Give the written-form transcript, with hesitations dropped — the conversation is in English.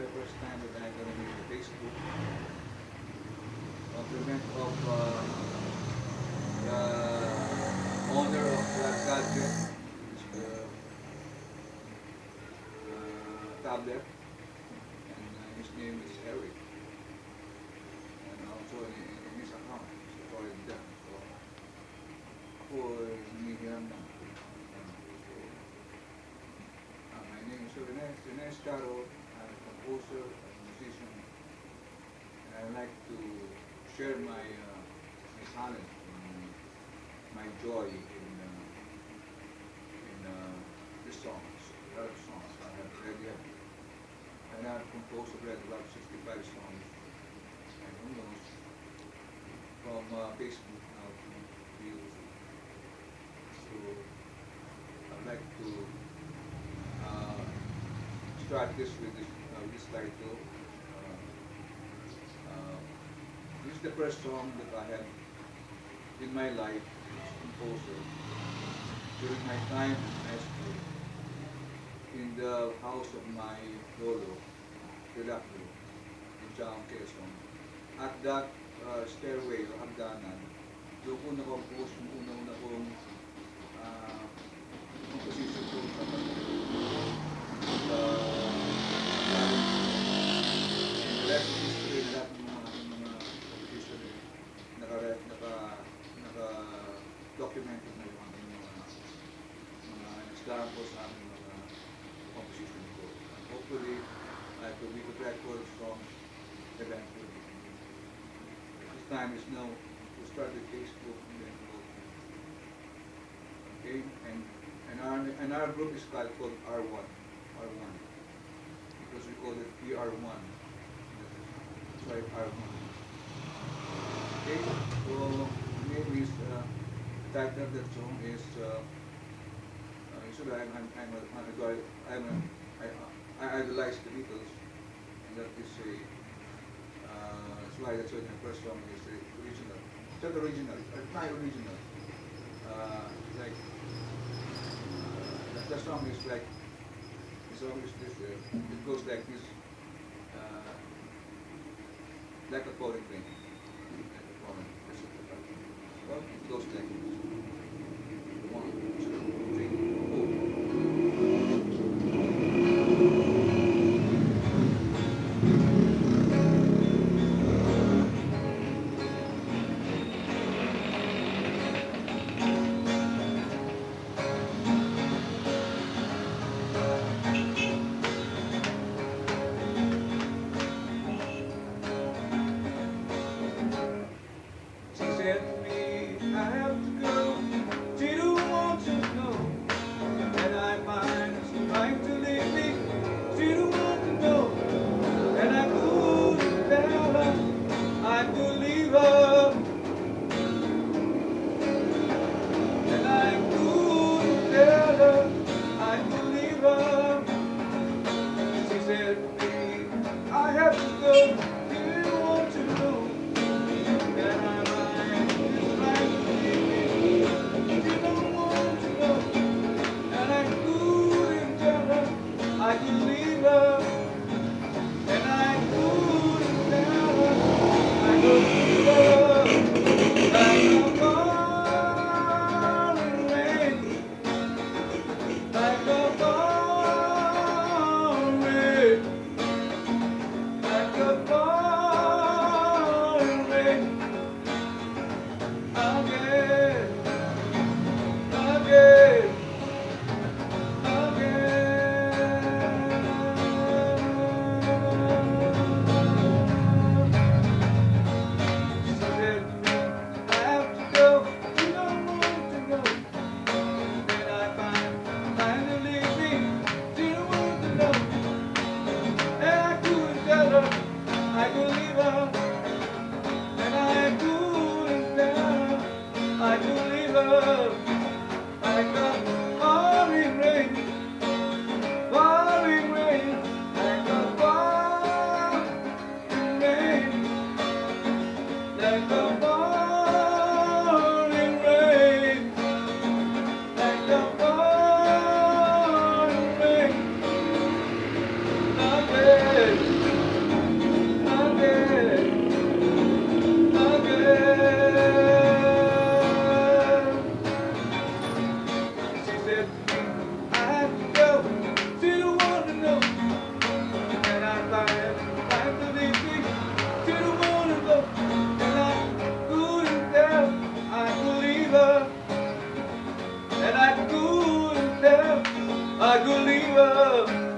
the first time that I'm going to meet the Facebook. Compliment of the owner of that gadget, is the tablet, and his name is Eric. And also in his account, it's already done. So, ako, hinihiram lang. My name is Renato, Escaro. I'm a composer, a musician, and I like to share my talent, and my joy in the songs, a lot of songs. I have already and I've composed already about 65 songs, and who knows, from Facebook now to YouTube. So I'd like to start this with this title. This is the first song that I have in my life as a composer during my time in high school in the house of my lolo, Renato, in Chang, Quezon. At that stairway o hagdanan, doon ko na-compose yung una-una kong composition ko sa lahat ng history, lahat ng mga composition naka-documented na yung aking mga nagsasaran ko sa aming mga composition ko. And hopefully, I will be prepared for songs eventually. This time is now to start with Facebook and then go. Okay, and our group is called R1, because we call it PR1. That's why R1. Okay, so maybe the title of that song is usually I idolize the Beatles, and that is that's why the first song is original. It's not original, it's not original. Like the song is like, the song is this, it goes like this, like a falling rain. Like a falling rain. Well, it goes like this. 1, 2, 3, 4. She said to me, I have to go, she don't want to I could live